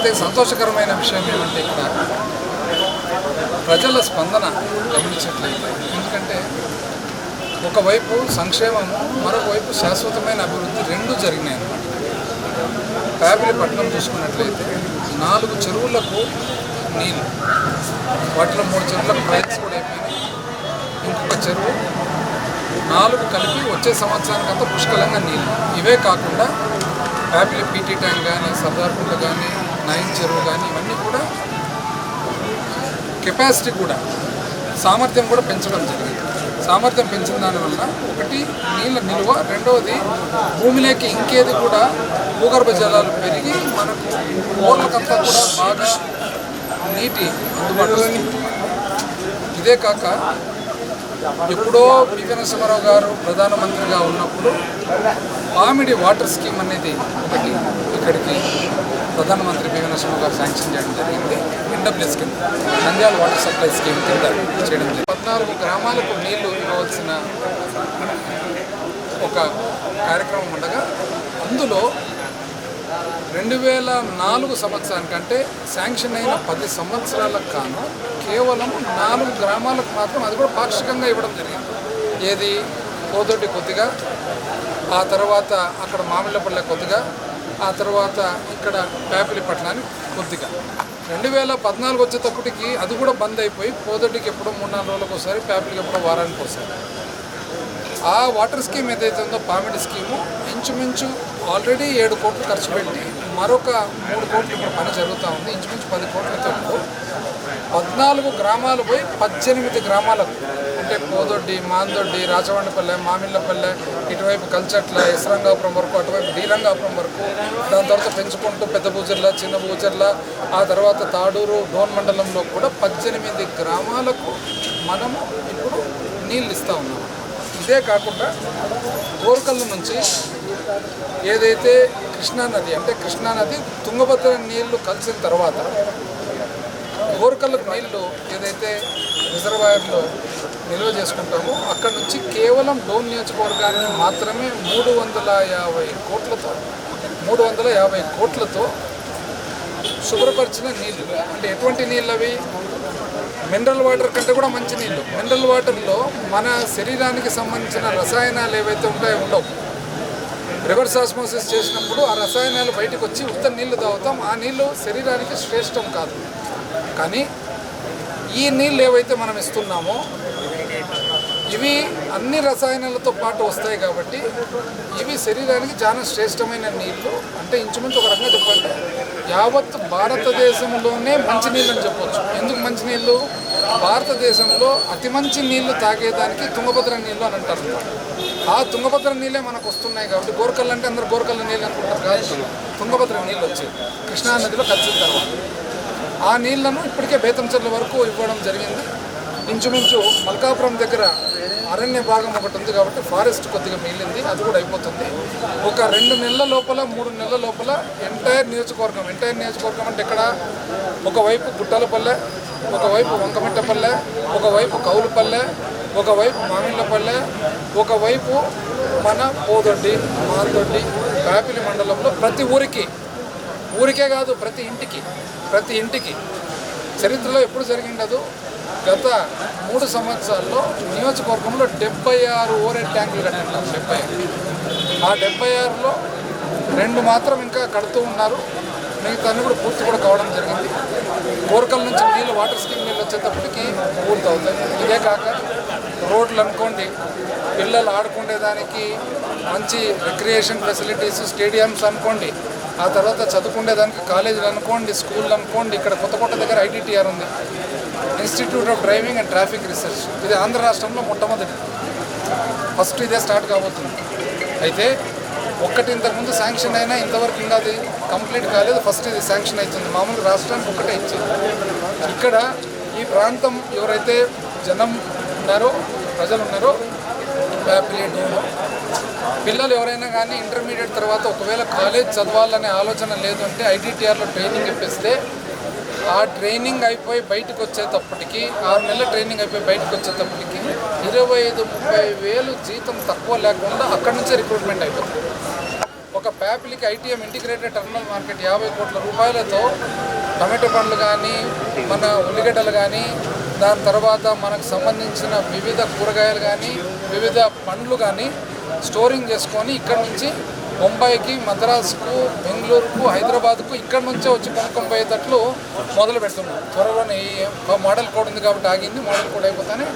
అయితే సంతోషకరమైన విషయం ఏమంటే ఇక్కడ ప్రజల స్పందన గమనించట్లేదు. ఎందుకంటే ఒకవైపు సంక్షేమము, మరొక వైపు శాశ్వతమైన అభివృద్ధి రెండూ జరిగినాయి అన్నమాట. ప్యాపిలిపట్నం చూసుకున్నట్లయితే 4 చెరువులకు నీళ్ళు, వాటిలో 3 చెరువులకు ట్రయల్స్ కూడా అయిపోయినాయి. ఇంకొక చెరువు 4 కలిపి వచ్చే సంవత్సరానికంతా పుష్కలంగా నీళ్ళు. ఇవే కాకుండా ప్యాపిలి పీటీ ట్యాంక్ కానీ, సర్దార్కుంట కానీ, 9 చెరువు కానీ ఇవన్నీ కూడా కెపాసిటీ కూడా సామర్థ్యం కూడా పెంచడం జరిగింది. సామర్థ్యం పెంచిన దానివల్ల ఒకటి నీళ్ళ నిల్వ, రెండవది భూమిలోకి ఇంకేది కూడా భూగర్భ జలాలు పెరిగి మనకు ఊర్లకంతా కూడా బాగా నీటి అందుబాటులో. ఇదే కాక ఎప్పుడో పివి నరసింహారావు గారు ప్రధానమంత్రిగా ఉన్నప్పుడు పామిడి వాటర్ స్కీమ్ అనేది ఒకటి ఇక్కడికి ప్రధానమంత్రి పివి నరసింహారావు గారు శాంక్షన్ చేయడం జరిగింది. NW scheme, Nandyal water supply scheme కింద చేయడం జరిగింది. 14 గ్రామాలకు నీళ్లు ఇవ్వవలసిన ఒక కార్యక్రమం ఉండగా అందులో 2004 సంవత్సరానికంటే శాంక్షన్ అయిన 10 సంవత్సరాలకు కాను కేవలం 4 గ్రామాలకు మాత్రం, అది కూడా పాక్షికంగా ఇవ్వడం జరిగింది. ఏది కోదొడ్డి కొద్దిగా, ఆ తర్వాత అక్కడ మామిళ్ళపల్లె కొద్దిగా, ఆ తర్వాత ఇక్కడ ప్యాపిలిపట్నానికి కొద్దిగా. 2014 వచ్చేటప్పటికి అది కూడా బంద్ అయిపోయి కోదొడ్డికి ఎప్పుడో 3-4 రోజులకు ఒకసారి, ప్యాపిలికి ఎప్పుడో వారానికి ఒకసారి. ఆ వాటర్ స్కీమ్ ఏదైతే ఉందో పామిడి స్కీము ఇంచుమించు ఆల్రెడీ 7 కోట్లు ఖర్చు పెట్టి మరొక 3 కోట్లు ఇప్పుడు పని జరుగుతూ ఉంది. ఇంచుమించు 10 కోట్లతో 14 గ్రామాలు పోయి 18 గ్రామాలకు, అంటే కోదొడ్డి, మాందొడ్డి, రాచవండపల్లె, మామిళ్ళపల్లె, ఇటువైపు కల్చట్ల, ఎస్రంగాపురం వరకు, అటువైపు డీరంగాపురం వరకు, దాని తర్వాత పెంచుకుంటూ పెద్ద బూచర్ల, చిన్న బూచర్ల, ఆ తర్వాత తాడూరు, డోన్ మండలంలో కూడా 18 గ్రామాలకు మనము ఇప్పుడు నీళ్ళు ఇస్తూ ఉన్నాము. ఇదే కాకుండా గోర్కల్ నుంచి ఏదైతే కృష్ణానది, అంటే కృష్ణానది తుంగభద్ర నీళ్లు కలిసిన తర్వాత గోర్కల్కు నీళ్లు ఏదైతే రిజర్వాయర్లో నిల్వ చేసుకుంటామో అక్కడి నుంచి కేవలం డోన్ నియోజకవర్గానికి మాత్రమే 350 కోట్లతో శుభ్రపరిచిన నీళ్లు. అంటే ఎటువంటి నీళ్ళు అవి? మినరల్ వాటర్ కంటే కూడా మంచి నీళ్ళు. మినరల్ వాటర్లో మన శరీరానికి సంబంధించిన రసాయనాలు ఏవైతే ఉంటాయో ఉండవు. రివర్స్ ఆస్మోసిస్ చేసినప్పుడు ఆ రసాయనాలు బయటకు వచ్చి ఉత్త నీళ్లు తాగుతాం. ఆ నీళ్లు శరీరానికి శ్రేష్టం కాదు. కానీ ఈ నీళ్ళు ఏవైతే మనం ఇస్తున్నామో ఇవి అన్ని రసాయనాలతో పాటు వస్తాయి కాబట్టి ఇవి శరీరానికి చాలా శ్రేష్టమైన నీళ్ళు. అంటే ఇంచుమించు ఒక రకంగా చెప్పాలంటే యావత్ భారతదేశంలోనే మంచినీళ్ళు అని చెప్పొచ్చు. ఎందుకు మంచినీళ్ళు? భారతదేశంలో అతి మంచి నీళ్లు తాగేదానికి తుంగభద్ర నీళ్ళు అని అంటారు. ఆ తుంగభద్ర నీళ్ళే మనకు వస్తున్నాయి కాబట్టి గోర్కల్ అంటే అందరూ గోర్కల్ నీళ్ళు అనుకుంటారు కాదు. తుంగభద్ర నీళ్ళు వచ్చాయి కృష్ణానదిలో కలిసిన తర్వాత. ఆ నీళ్లను ఇప్పటికే బేతంచెర్ల వరకు ఇవ్వడం జరిగింది. ఇంచుమించు మల్కాపురం దగ్గర అరణ్య భాగం ఒకటి ఉంది కాబట్టి ఫారెస్ట్ కొద్దిగా మిగిలింది, అది కూడా అయిపోతుంది. ఒక 2 నెలల లోపల 3 నెలల లోపల ఎంటైర్ నియోజకవర్గం అంటే ఇక్కడ ఒకవైపు గుట్టలపల్లె, ఒకవైపు వంకమిట్టపల్లె, ఒకవైపు కౌలుపల్లె, ఒకవైపు మామిళ్ళపల్లె, ఒకవైపు మన కోదొడ్డి, మాందొడ్డి, ప్యాపిలి మండలంలో ప్రతి ఊరికే కాదు ప్రతి ఇంటికి చరిత్రలో ఎప్పుడు జరిగిండదు. గత 3 సంవత్సరాల్లో నియోజకవర్గంలో 76 ఓవర్ ట్యాంకులు కట్టినారు. 76. ఆ 76లో 2 మాత్రం ఇంకా కడుతూ ఉన్నారు. మిగతా అన్ని కూడా పూర్తి కూడా కావడం జరిగింది. గోర్కల్ నుంచి నీళ్ళు, వాటర్ స్కీమ్ నీళ్ళు వచ్చేటప్పటికి పూర్తి అవుతాయి. ఇదే కాక రోడ్లు అనుకోండి, పిల్లలు ఆడుకునేదానికి మంచి రిక్రియేషన్ ఫెసిలిటీస్, స్టేడియంస్ అనుకోండి, ఆ తర్వాత చదువుకునేదానికి కాలేజీలు అనుకోండి, స్కూళ్ళు అనుకోండి. ఇక్కడ కొత్తకోట దగ్గర ITTR ఉంది, institute of driving and traffic research. ఇది ఆంధ్ర రాష్ట్రంలో మొట్టమొదటి, ఫస్ట్ ఇదే స్టార్ట్ కాబోతుంది. అయితే ఒక్కటి ఇంతకుముందు శాంక్షన్ అయినా ఇంతవరకు ఇంకా అది కంప్లీట్ కాలేదు. ఫస్ట్ ఇది శాంక్షన్ అవుతుంది. మామూలుగా రాష్ట్రానికి ఒకటే ఇచ్చింది. ఇక్కడ ఈ ప్రాంతం ఎవరైతే జనం ఉన్నారో, ప్రజలు ఉన్నారో, పిల్లలు ఎవరైనా కానీ ఇంటర్మీడియట్ తర్వాత ఒకవేళ కాలేజ్ చదవాలనే ఆలోచన లేదు అంటే ITTRలో ట్రైనింగ్ ఇప్పిస్తే ఆ ట్రైనింగ్ అయిపోయి బయటకు వచ్చేటప్పటికి 6 నెలల ట్రైనింగ్ అయిపోయి బయటకు వచ్చేటప్పటికి 25-30 వేలు జీతం తక్కువ లేకుండా అక్కడి నుంచే రిక్రూట్మెంట్ అయిపోతుంది. ఒక ఒక ప్యాపిలికి ఐటీఎం ఇంటిగ్రేటెడ్ టెర్మినల్ మార్కెట్ 50 కోట్ల రూపాయలతో టమాటో పండ్లు కానీ మన ఉల్లిగడ్డలు కానీ దాని తర్వాత మనకు సంబంధించిన వివిధ కూరగాయలు కానీ వివిధ పండ్లు కానీ స్టోరింగ్ చేసుకొని ఇక్కడ నుంచి ముంబైకి, మద్రాసుకు, బెంగళూరుకు, హైదరాబాద్కు ఇక్కడ నుంచే వచ్చి కొనుక్కొని పోయేటట్లు మొదలు పెడుతున్నాం. త్వరలోనే మోడల్ కోడ్ ఉంది కాబట్టి ఆగింది. మోడల్ కోడ్ అయిపోతానే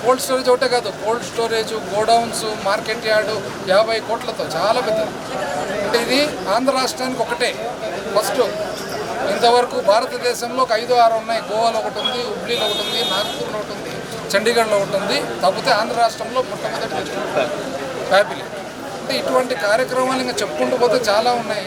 కోల్డ్ స్టోరేజ్ ఒకటే కాదు, cold storage, godowns, market yard 50 కోట్లతో చాలా పెద్దది. అంటే ఇది ఆంధ్ర రాష్ట్రానికి ఒకటే ఫస్ట్. ఇంతవరకు భారతదేశంలో ఒక 5-6 ఉన్నాయి. గోవాలో ఒకటి ఉంది, హుబ్లీలో ఒకటి ఉంది, నాగ్పూర్లో ఒకటి ఉంది, చండీగఢ్లో ఒకటి ఉంది. కాకపోతే ఆంధ్ర రాష్ట్రంలో మొట్టమొదటి ప్యాపిలి. అంటే ఇటువంటి కార్యక్రమాలు ఇంకా చెప్పుకుంటూ పోతే చాలా ఉన్నాయి.